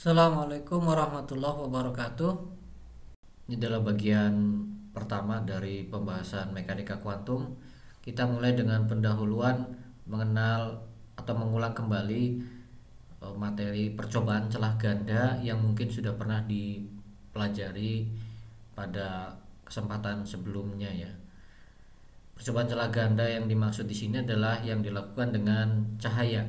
Assalamualaikum warahmatullahi wabarakatuh. Ini adalah bagian pertama dari pembahasan mekanika kuantum. Kita mulai dengan pendahuluan mengenal atau mengulang kembali materi percobaan celah ganda yang mungkin sudah pernah dipelajari pada kesempatan sebelumnya ya. Percobaan celah ganda yang dimaksud di sini adalah yang dilakukan dengan cahaya.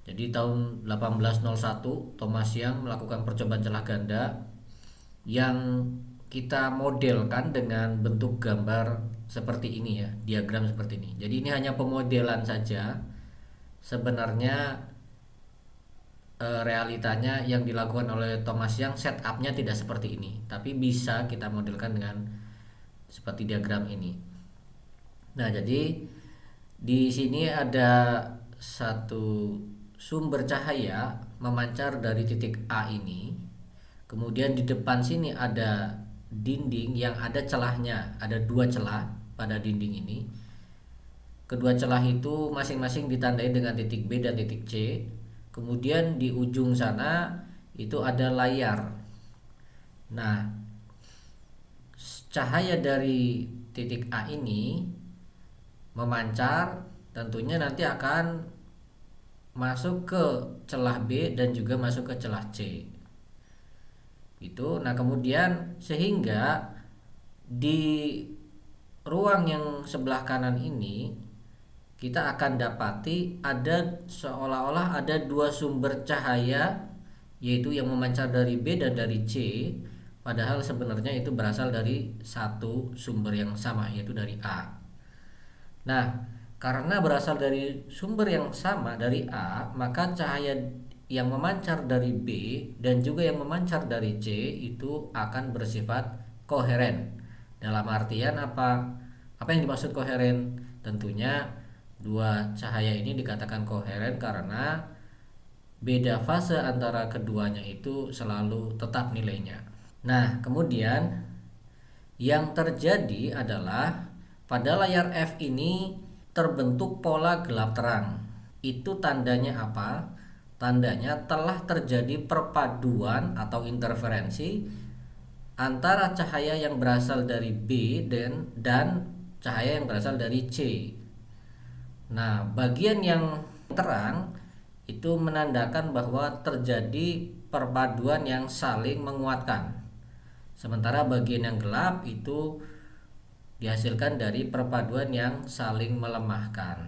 Jadi tahun 1801 Thomas Young melakukan percobaan celah ganda yang kita modelkan dengan bentuk gambar seperti ini ya, diagram seperti ini. Jadi ini hanya pemodelan saja. Sebenarnya realitanya yang dilakukan oleh Thomas Young setupnya tidak seperti ini, tapi bisa kita modelkan dengan seperti diagram ini. Nah, jadi di sini ada satu sumber cahaya memancar dari titik A ini. Kemudian di depan sini ada dinding yang ada celahnya, ada dua celah pada dinding ini. Kedua celah itu masing-masing ditandai dengan titik B dan titik C. Kemudian di ujung sana itu ada layar. Nah, cahaya dari titik A ini memancar, tentunya nanti akan masuk ke celah B dan juga masuk ke celah C. Itu. Nah, kemudian sehingga di ruang yang sebelah kanan ini kita akan dapati ada seolah-olah ada dua sumber cahaya, yaitu yang memancar dari B dan dari C, padahal sebenarnya itu berasal dari satu sumber yang sama, yaitu dari A. Nah, karena berasal dari sumber yang sama dari A, maka cahaya yang memancar dari B dan juga yang memancar dari C itu akan bersifat koheren. Dalam artian apa? Apa yang dimaksud koheren? Tentunya dua cahaya ini dikatakan koheren karena beda fase antara keduanya itu selalu tetap nilainya. Nah, kemudian yang terjadi adalah pada layar F ini terbentuk pola gelap terang. Itu tandanya apa? Tandanya telah terjadi perpaduan atau interferensi antara cahaya yang berasal dari B dan cahaya yang berasal dari C. Nah, bagian yang terang itu menandakan bahwa terjadi perpaduan yang saling menguatkan. Sementara bagian yang gelap itu dihasilkan dari perpaduan yang saling melemahkan.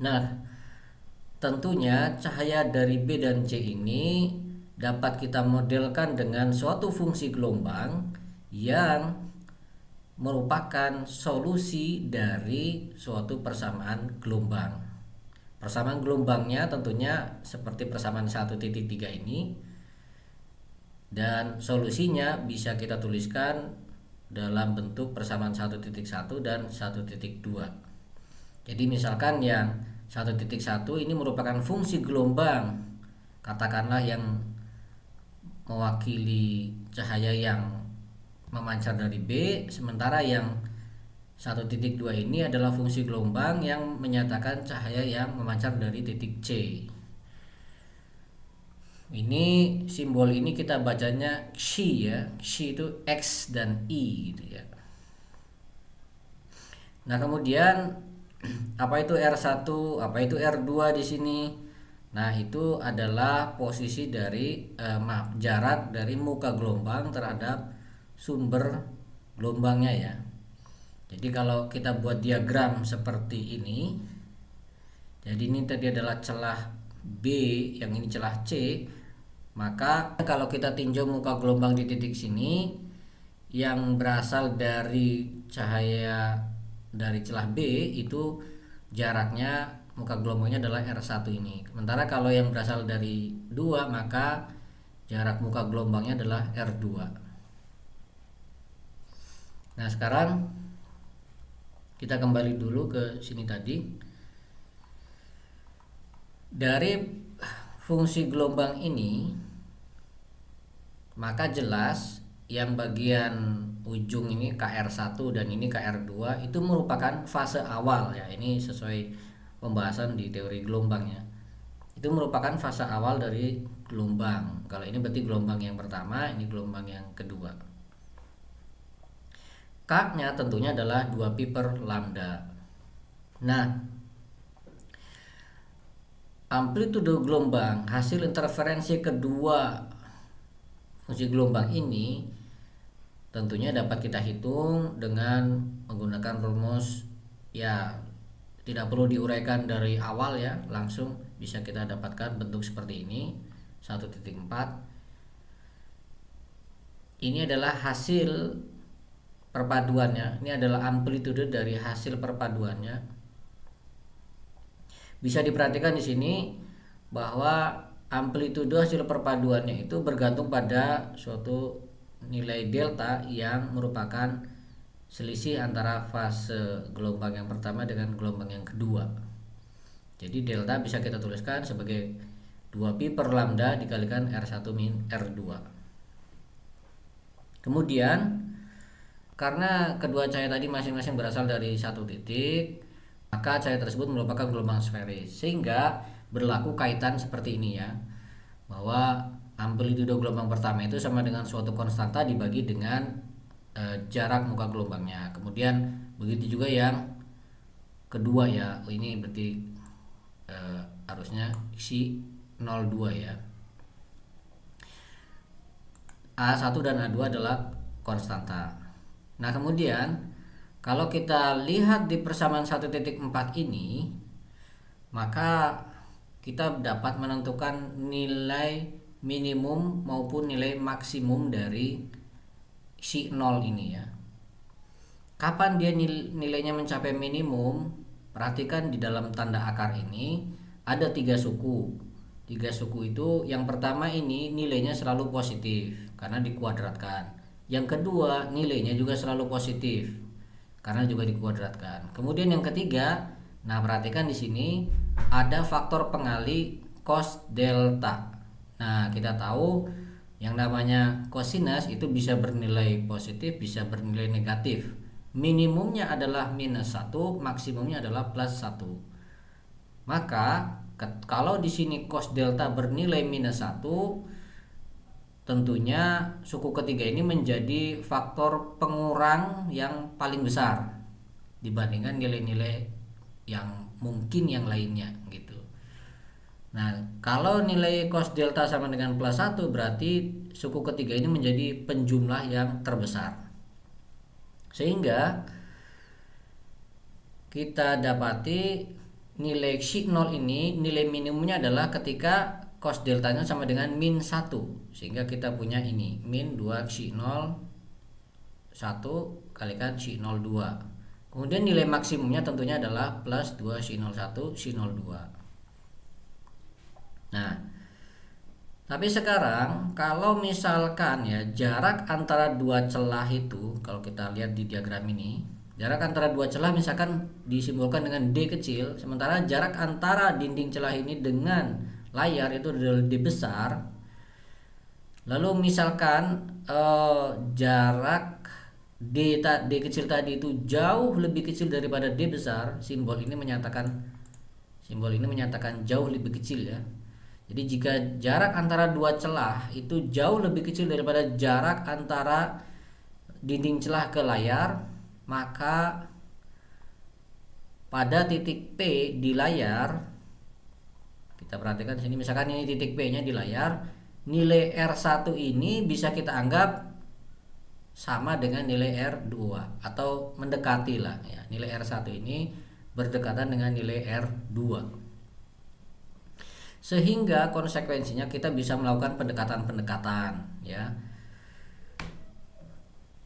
Nah, tentunya cahaya dari B dan C ini dapat kita modelkan dengan suatu fungsi gelombang yang merupakan solusi dari suatu persamaan gelombang. Persamaan gelombangnya tentunya seperti persamaan 1,3 ini, dan solusinya bisa kita tuliskan dalam bentuk persamaan 1,1 dan 1,2. Jadi misalkan yang 1,1 ini merupakan fungsi gelombang, katakanlah yang mewakili cahaya yang memancar dari B, sementara yang 1,2 ini adalah fungsi gelombang yang menyatakan cahaya yang memancar dari titik C. Ini simbol ini kita bacanya Xi ya. Xi itu X dan I gitu ya. Nah, kemudian apa itu R1, apa itu R2 di sini? Nah, itu adalah posisi dari jarak dari muka gelombang terhadap sumber gelombangnya ya. Jadi kalau kita buat diagram seperti ini, jadi ini tadi adalah celah B, yang ini celah C. Maka kalau kita tinjau muka gelombang di titik sini, yang berasal dari cahaya dari celah B itu jaraknya muka gelombangnya adalah R1 ini. Sementara kalau yang berasal dari 2, maka jarak muka gelombangnya adalah R2. Nah, sekarang kita kembali dulu ke sini tadi. Dari fungsi gelombang ini, maka jelas yang bagian ujung ini KR1 dan ini KR2 itu merupakan fase awal ya. Ini sesuai pembahasan di teori gelombang ya. Itu merupakan fase awal dari gelombang. Kalau ini berarti gelombang yang pertama, ini gelombang yang kedua. K-nya tentunya adalah 2pi per lambda. Nah, amplitude gelombang hasil interferensi kedua fungsi gelombang ini tentunya dapat kita hitung dengan menggunakan rumus, ya tidak perlu diuraikan dari awal ya, langsung bisa kita dapatkan bentuk seperti ini 1.4. Ini adalah hasil perpaduannya, ini adalah amplitude dari hasil perpaduannya. Bisa diperhatikan di sini bahwa amplitude hasil perpaduannya itu bergantung pada suatu nilai delta yang merupakan selisih antara fase gelombang yang pertama dengan gelombang yang kedua. Jadi delta bisa kita tuliskan sebagai 2pi per lambda dikalikan R1 min R2. Kemudian karena kedua cahaya tadi masing-masing berasal dari satu titik, maka cahaya tersebut merupakan gelombang sferis, sehingga berlaku kaitan seperti ini ya, bahwa amplitude gelombang pertama itu sama dengan suatu konstanta dibagi dengan jarak muka gelombangnya. Kemudian begitu juga yang kedua ya, ini berarti harusnya si 02 ya. A1 dan A2 adalah konstanta. Nah, kemudian kalau kita lihat di persamaan 1.4 ini, maka kita dapat menentukan nilai minimum maupun nilai maksimum dari si 0 ini ya. Kapan dia nilainya mencapai minimum? Perhatikan di dalam tanda akar ini ada 3 suku. 3 suku itu yang pertama ini nilainya selalu positif karena dikuadratkan. Yang kedua nilainya juga selalu positif karena juga dikuadratkan. Kemudian yang ketiga, nah perhatikan di sini ada faktor pengali cos delta. Nah, kita tahu yang namanya cosinus itu bisa bernilai positif, bisa bernilai negatif. Minimumnya adalah -1, maksimumnya adalah +1. Maka kalau di sini cos delta bernilai -1, tentunya suku ketiga ini menjadi faktor pengurang yang paling besar dibandingkan nilai-nilai yang mungkin yang lainnya gitu. Nah, kalau nilai cos delta sama dengan +1 berarti suku ketiga ini menjadi penjumlah yang terbesar. Sehingga kita dapati nilai si 0 ini nilai minimumnya adalah ketika cos deltanya sama dengan -1, sehingga kita punya ini min 2 si 0 1 kalikan si 02. Kemudian nilai maksimumnya tentunya adalah +2 si 01 si 02. Nah, tapi sekarang kalau misalkan ya jarak antara dua celah itu, kalau kita lihat di diagram ini, jarak antara dua celah misalkan disimbolkan dengan D kecil, sementara jarak antara dinding celah ini dengan layar itu adalah D besar. Lalu misalkan jarak D kecil tadi itu jauh lebih kecil daripada D besar, simbol ini menyatakan jauh lebih kecil ya. Jadi jika jarak antara dua celah itu jauh lebih kecil daripada jarak antara dinding celah ke layar, maka pada titik P di layar, kita perhatikan di sini misalkan ini titik P-nya di layar, nilai R1 ini bisa kita anggap sama dengan nilai R2 atau mendekati lah ya. Nilai R1 ini berdekatan dengan nilai R2. Sehingga konsekuensinya kita bisa melakukan pendekatan-pendekatan ya.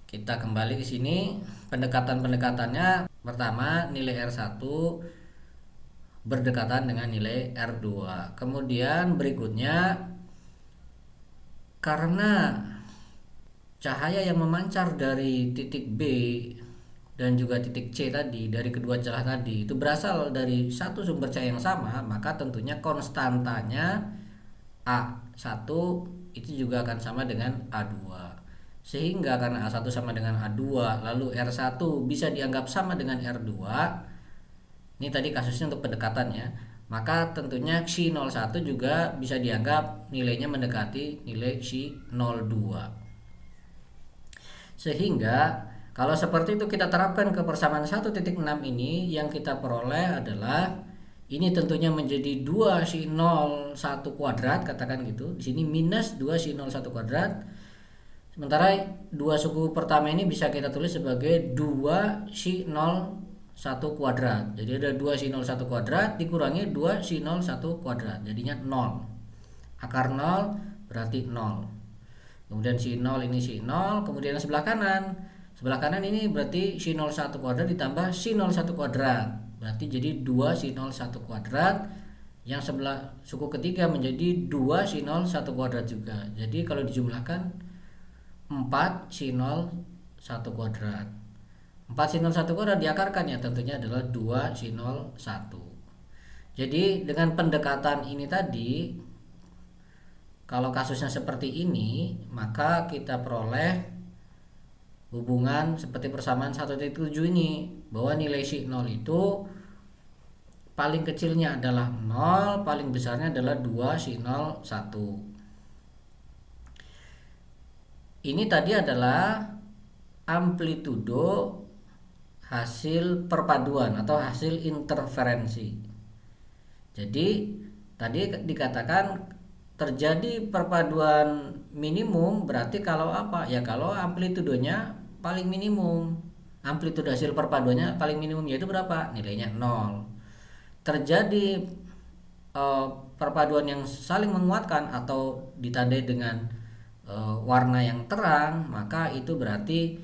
Kita kembali ke sini, pendekatan-pendekatannya pertama nilai R1 berdekatan dengan nilai R2. Kemudian berikutnya, karena cahaya yang memancar dari titik B dan juga titik C tadi, dari kedua celah tadi itu berasal dari satu sumber cahaya yang sama, maka tentunya konstantanya A1 itu juga akan sama dengan A2. Sehingga karena A1 sama dengan A2, lalu R1 bisa dianggap sama dengan R2. Ini tadi kasusnya untuk pendekatannya, maka tentunya Xi 01 juga bisa dianggap nilainya mendekati nilai Xi 02. Sehingga kalau seperti itu kita terapkan ke persamaan 1.6 ini, yang kita peroleh adalah ini tentunya menjadi 2 Xi 01 kuadrat, katakan gitu. Di sini minus 2 Xi 01 kuadrat. Sementara dua suku pertama ini bisa kita tulis sebagai 2 Xi 01 kuadrat. Jadi ada 2 Xi 01 kuadrat dikurangi 2 Xi 01 kuadrat, jadinya 0. Akar 0 berarti 0. Kemudian si 0 ini si 0, kemudian sebelah kanan. Sebelah kanan ini berarti si 01 kuadrat ditambah si 01 kuadrat. Berarti jadi 2 si 01 kuadrat. Yang sebelah suku ketiga menjadi 2 si 01 kuadrat juga. Jadi kalau dijumlahkan 4 si 01 kuadrat. 4 si 01 kuadrat diakarkan ya tentunya adalah 2 si 01. Jadi dengan pendekatan ini tadi, kalau kasusnya seperti ini, maka kita peroleh hubungan seperti persamaan 1.7 ini, bahwa nilai Xi 0 itu paling kecilnya adalah 0, paling besarnya adalah 2 Xi 01. Ini tadi adalah amplitudo hasil perpaduan atau hasil interferensi. Jadi tadi dikatakan terjadi perpaduan minimum, berarti kalau apa? Ya kalau amplitudonya paling minimum. Amplitudo hasil perpaduannya paling minimum yaitu berapa? Nilainya 0. Terjadi perpaduan yang saling menguatkan atau ditandai dengan warna yang terang, maka itu berarti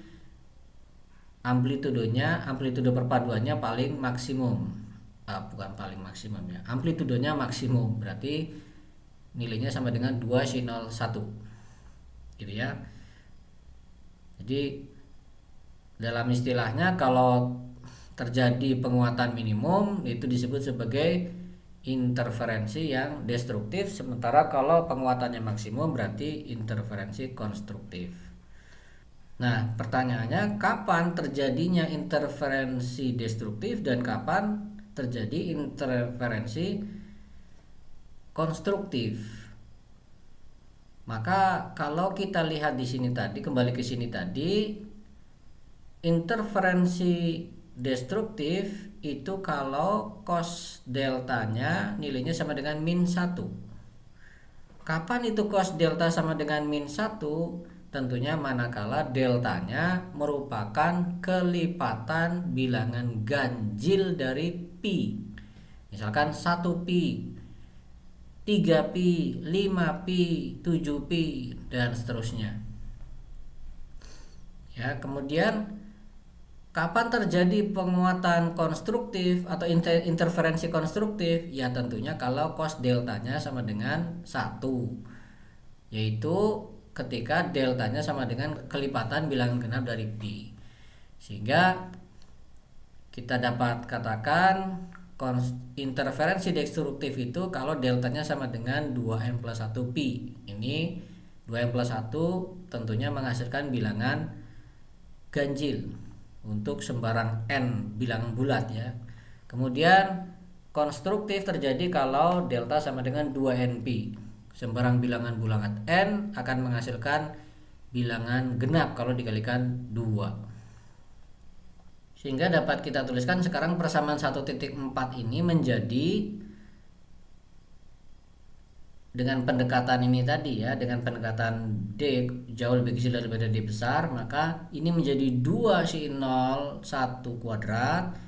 amplitudo perpaduannya paling maksimum. Bukan paling maksimum ya. Amplitudonya maksimum, berarti nilainya sama dengan 2 Xi 01 gitu ya. Jadi dalam istilahnya kalau terjadi penguatan minimum itu disebut sebagai interferensi yang destruktif, sementara kalau penguatannya maksimum berarti interferensi konstruktif. Nah, pertanyaannya kapan terjadinya interferensi destruktif dan kapan terjadi interferensi konstruktif? Maka kalau kita lihat di sini tadi, kembali ke sini tadi, interferensi destruktif itu kalau cos deltanya nilainya sama dengan min 1. Kapan itu cos delta sama dengan min 1? Tentunya manakala deltanya merupakan kelipatan bilangan ganjil dari pi. Misalkan 1pi, 3pi, 5pi, 7pi, dan seterusnya. Ya, kemudian kapan terjadi penguatan konstruktif atau interferensi konstruktif? Ya tentunya kalau cos deltanya sama dengan 1, yaitu ketika deltanya sama dengan kelipatan bilangan genap dari pi. Sehingga kita dapat katakan interferensi destruktif itu kalau deltanya sama dengan 2m plus 1 pi. Ini 2m plus 1 tentunya menghasilkan bilangan ganjil untuk sembarang n bilangan bulat ya. Kemudian konstruktif terjadi kalau delta sama dengan 2np. Sembarang bilangan bulat n akan menghasilkan bilangan genap kalau dikalikan 2. Sehingga dapat kita tuliskan sekarang persamaan 1.4 ini menjadi, dengan pendekatan ini tadi ya, dengan pendekatan D jauh lebih kecil daripada D besar, maka ini menjadi 2 Xi 01 kuadrat,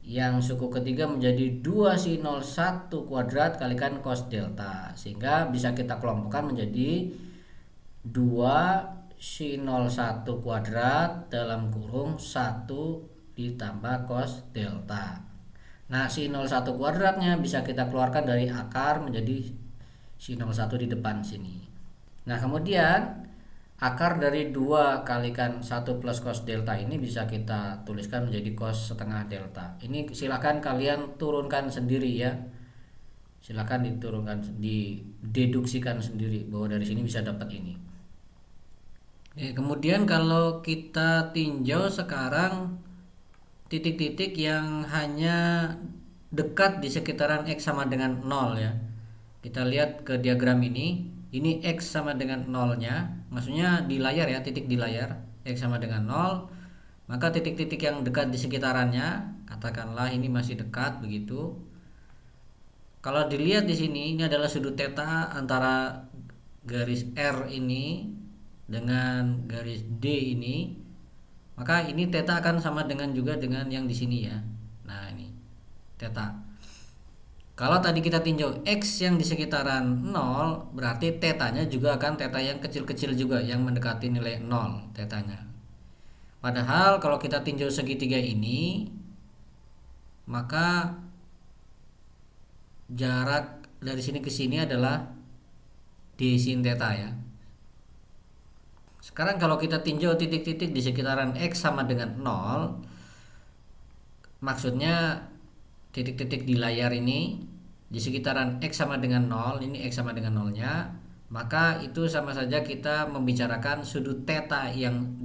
yang suku ketiga menjadi 2 Xi 01 kuadrat kalikan cos delta, sehingga bisa kita kelompokkan menjadi 2 Xi 01 kuadrat dalam kurung 1 ditambah cos delta. Nah, Xi 01 kuadratnya bisa kita keluarkan dari akar menjadi Xi 01 di depan sini. Nah, kemudian akar dari 2 kalikan 1 plus cos delta ini bisa kita tuliskan menjadi cos setengah delta. Ini silakan kalian turunkan sendiri ya. Silakan diturunkan, dideduksikan sendiri bahwa dari sini bisa dapat ini. Kemudian kalau kita tinjau sekarang titik-titik yang hanya dekat di sekitaran X sama dengan 0 ya. Kita lihat ke diagram ini X sama dengan 0-nya, maksudnya di layar ya, titik di layar, X sama dengan 0, maka titik-titik yang dekat di sekitarannya, katakanlah ini masih dekat begitu. Kalau dilihat di sini, ini adalah sudut theta antara garis R ini dengan garis D ini, maka ini theta akan sama dengan juga dengan yang di sini ya. Nah ini theta. Kalau tadi kita tinjau X yang di sekitaran 0, berarti tetanya juga akan theta yang kecil-kecil juga, yang mendekati nilai 0 tetanya. Padahal kalau kita tinjau segitiga ini, maka jarak dari sini ke sini adalah D sin theta ya. Sekarang kalau kita tinjau titik-titik di sekitaran X sama dengan 0, maksudnya titik-titik di layar ini di sekitaran X sama dengan 0, ini X sama dengan 0-nya, maka itu sama saja kita membicarakan sudut theta yang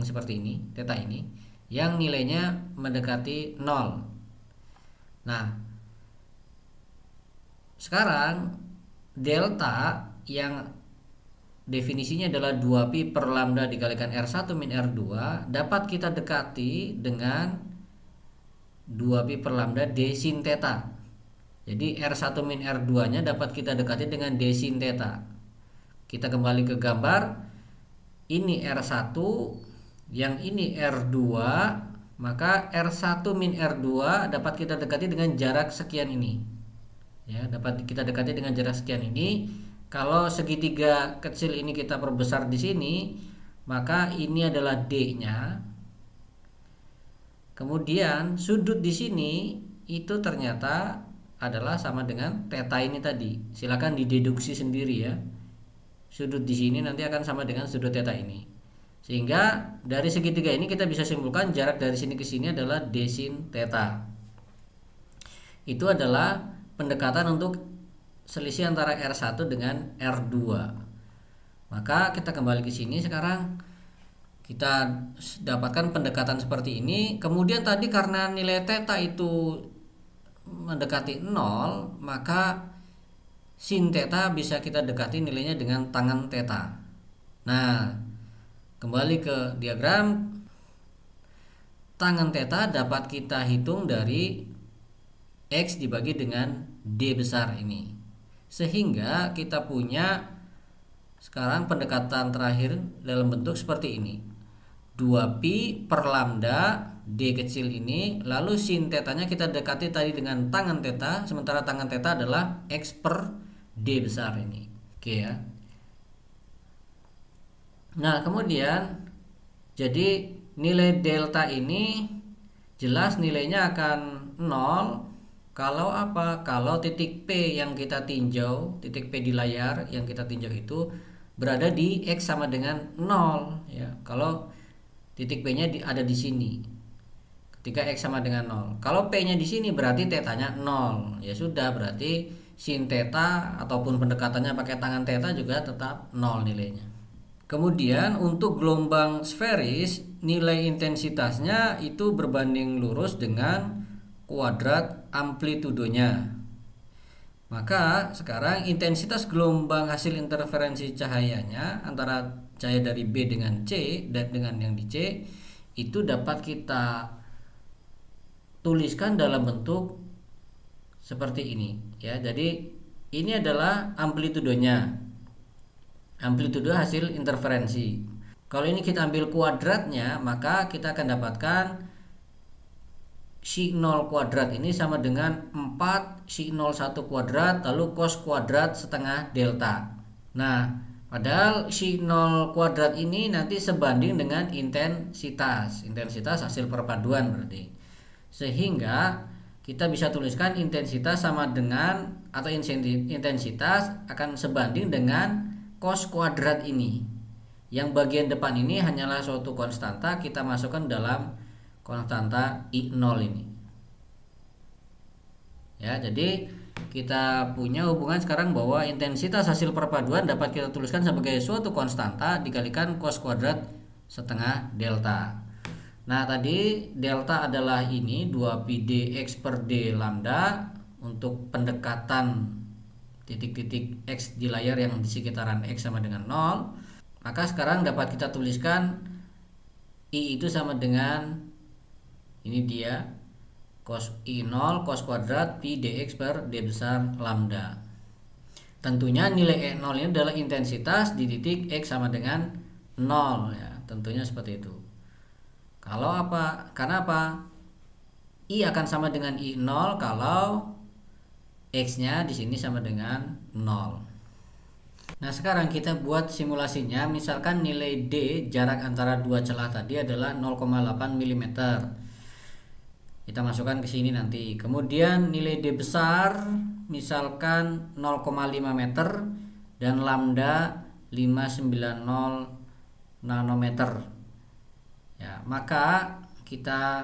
seperti ini, theta ini, yang nilainya mendekati 0. Nah, sekarang delta yang definisinya adalah 2pi per lambda dikalikan R1 min R2 dapat kita dekati dengan 2pi per lambda D sin theta. Jadi R1 min R2 nya dapat kita dekati dengan D sin theta. Kita kembali ke gambar. Ini R1, yang ini R2, maka R1 min R2 dapat kita dekati dengan jarak sekian ini. Ya, dapat kita dekati dengan jarak sekian ini. Kalau segitiga kecil ini kita perbesar di sini, maka ini adalah D-nya. Kemudian sudut di sini itu ternyata adalah sama dengan theta ini tadi. Silakan dideduksi sendiri ya. Sudut di sini nanti akan sama dengan sudut theta ini. Sehingga dari segitiga ini kita bisa simpulkan jarak dari sini ke sini adalah D sin theta. Itu adalah pendekatan untuk selisih antara R1 dengan R2. Maka kita kembali ke sini sekarang. Kita dapatkan pendekatan seperti ini. Kemudian tadi karena nilai theta itu mendekati 0, maka sin theta bisa kita dekati nilainya dengan tangen theta. Nah, kembali ke diagram, tangen theta dapat kita hitung dari X dibagi dengan D besar ini. Sehingga kita punya sekarang pendekatan terakhir dalam bentuk seperti ini. 2pi per lambda D kecil ini, lalu sin tetanya kita dekati tadi dengan tangen theta, sementara tangen theta adalah X per D besar ini. Oke ya. Nah, kemudian jadi nilai delta ini jelas nilainya akan 0 kalau apa? Kalau titik P yang kita tinjau, titik P di layar yang kita tinjau itu berada di X sama dengan 0 ya. Kalau titik P-nya ada di sini. Ketika X sama dengan 0. Kalau P-nya di sini berarti tetanya 0. Ya sudah, berarti sin theta ataupun pendekatannya pakai tangen theta juga tetap 0 nilainya. Kemudian untuk gelombang sferis, nilai intensitasnya itu berbanding lurus dengan kuadrat amplitudonya. Maka sekarang intensitas gelombang hasil interferensi cahayanya antara cahaya dari B dengan C dan dengan yang di C itu dapat kita tuliskan dalam bentuk seperti ini ya. Jadi ini adalah amplitudonya, amplitudo hasil interferensi. Kalau ini kita ambil kuadratnya, maka kita akan dapatkan sin 0 kuadrat ini sama dengan 4 sin 01 kuadrat lalu cos kuadrat setengah delta. Nah, padahal sin 0 kuadrat ini nanti sebanding dengan intensitas hasil perpaduan berarti. Sehingga kita bisa tuliskan intensitas sama dengan atau intensitas akan sebanding dengan cos kuadrat ini. Yang bagian depan ini hanyalah suatu konstanta, kita masukkan dalam konstanta I0 ini. Ya, jadi kita punya hubungan sekarang bahwa intensitas hasil perpaduan dapat kita tuliskan sebagai suatu konstanta dikalikan cos kuadrat setengah delta. Nah, tadi delta adalah ini 2pi dx per d lambda untuk pendekatan titik-titik x di layar yang di sekitaran x sama dengan 0. Maka sekarang dapat kita tuliskan I itu sama dengan ini dia cos I0 cos kuadrat pi dx per d besar lambda. Tentunya nilai E0 ini adalah intensitas di titik x sama dengan 0 ya, tentunya seperti itu. Kalau apa? Karena apa? I akan sama dengan I0 kalau X-nya di sini sama dengan 0. Nah, sekarang kita buat simulasinya. Misalkan nilai D, jarak antara dua celah tadi adalah 0,8 mm. Kita masukkan ke sini nanti. Kemudian nilai D besar misalkan 0,5 meter dan lambda 590 nanometer. Ya, maka kita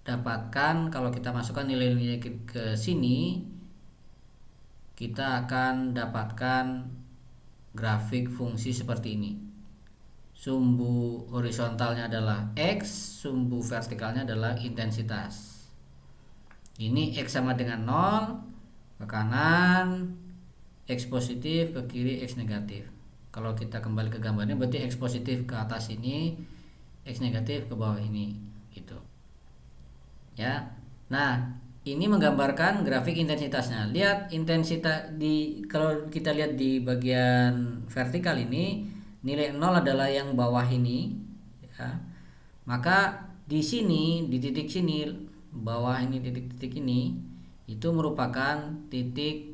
dapatkan kalau kita masukkan nilai-nilai ke sini, kita akan dapatkan grafik fungsi seperti ini. Sumbu horizontalnya adalah X, sumbu vertikalnya adalah intensitas. Ini X sama dengan 0, ke kanan X positif, ke kiri X negatif. Kalau kita kembali ke gambarnya berarti X positif ke atas ini, X negatif ke bawah ini gitu. Ya. Nah, ini menggambarkan grafik intensitasnya. Lihat intensitas kalau kita lihat di bagian vertikal ini, nilai 0 adalah yang bawah ini ya. Maka di sini, di titik sini, bawah ini, titik-titik ini itu merupakan titik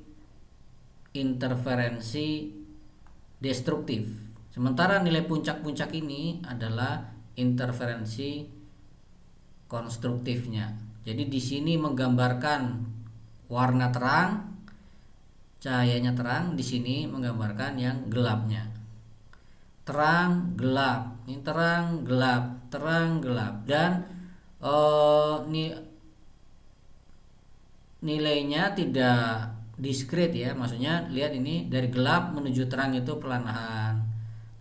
interferensi destruktif. Sementara nilai puncak-puncak ini adalah interferensi konstruktifnya. Jadi di sini menggambarkan warna terang, cahayanya terang, di sini menggambarkan yang gelapnya. Terang, gelap, ini terang, gelap, terang, gelap, dan nilainya tidak diskrit ya. Maksudnya lihat ini dari gelap menuju terang itu perlahan,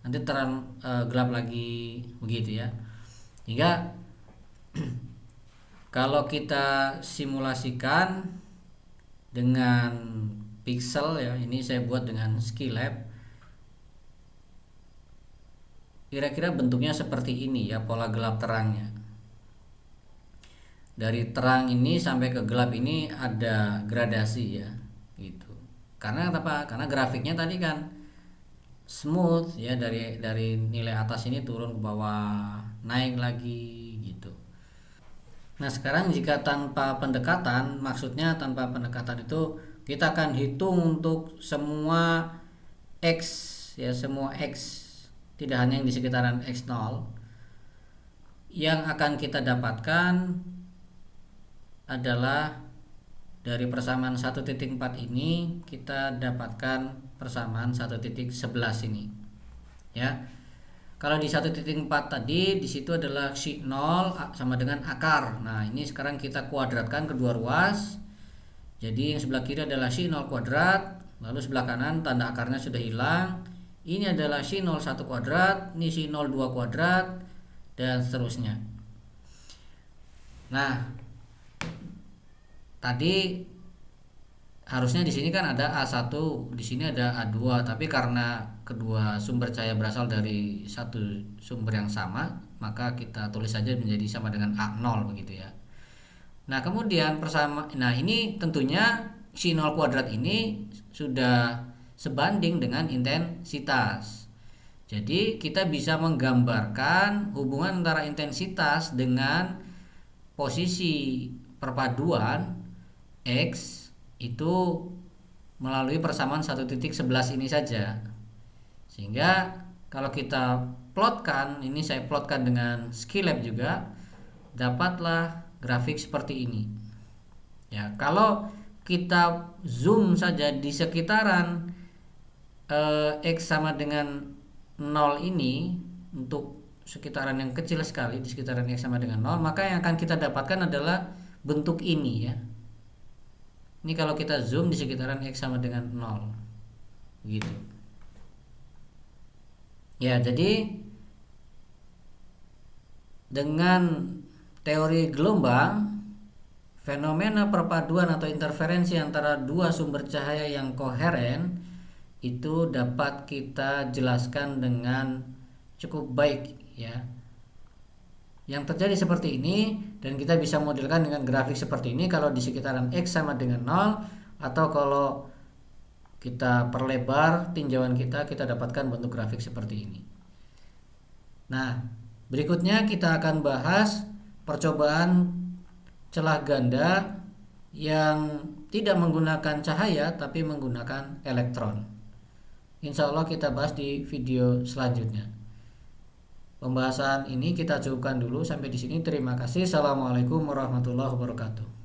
nanti terang, gelap lagi, begitu ya. Hingga kalau kita simulasikan dengan pixel ya, ini saya buat dengan Skylab, kira-kira bentuknya seperti ini ya, pola gelap terangnya. Dari terang ini sampai ke gelap ini ada gradasi ya, gitu. Karena apa? Karena grafiknya tadi kan smooth ya, dari nilai atas ini turun ke bawah, naik lagi gitu. Nah, sekarang jika tanpa pendekatan, maksudnya tanpa pendekatan itu kita akan hitung untuk semua X ya, semua X, tidak hanya yang di sekitaran X0. Yang akan kita dapatkan adalah dari persamaan 1.4 ini kita dapatkan persamaan 1.11 ini. Ya. Kalau di 1.4 tadi, di situ adalah si 0 sama dengan akar. Nah, ini sekarang kita kuadratkan kedua ruas. Jadi yang sebelah kiri adalah si 0 kuadrat, lalu sebelah kanan tanda akarnya sudah hilang. Ini adalah si 01 kuadrat, ini si 02 kuadrat, dan seterusnya. Nah, tadi harusnya di sini kan ada A1, di sini ada A2, tapi karena kedua sumber cahaya berasal dari satu sumber yang sama, maka kita tulis saja menjadi sama dengan A0 begitu ya. Nah, kemudian ini tentunya si 0 kuadrat ini sudah sebanding dengan intensitas. Jadi kita bisa menggambarkan hubungan antara intensitas dengan posisi perpaduan X itu melalui persamaan 1.11 ini saja. Sehingga kalau kita plotkan, ini saya plotkan dengan Skylab juga, dapatlah grafik seperti ini. Ya, kalau kita zoom saja di sekitaran X sama dengan 0 ini, untuk sekitaran yang kecil sekali di sekitaran X sama dengan 0, maka yang akan kita dapatkan adalah bentuk ini ya. Ini kalau kita zoom di sekitaran X sama dengan 0 gitu. Ya, jadi dengan teori gelombang, fenomena perpaduan atau interferensi antara dua sumber cahaya yang koheren itu dapat kita jelaskan dengan cukup baik ya. Yang terjadi seperti ini, dan kita bisa modelkan dengan grafik seperti ini kalau di sekitaran X sama dengan 0, atau kalau kita perlebar tinjauan kita dapatkan bentuk grafik seperti ini. Nah, berikutnya kita akan bahas percobaan celah ganda yang tidak menggunakan cahaya tapi menggunakan elektron. Insya Allah kita bahas di video selanjutnya. Pembahasan ini kita cukupkan dulu sampai di sini. Terima kasih. Assalamualaikum warahmatullahi wabarakatuh.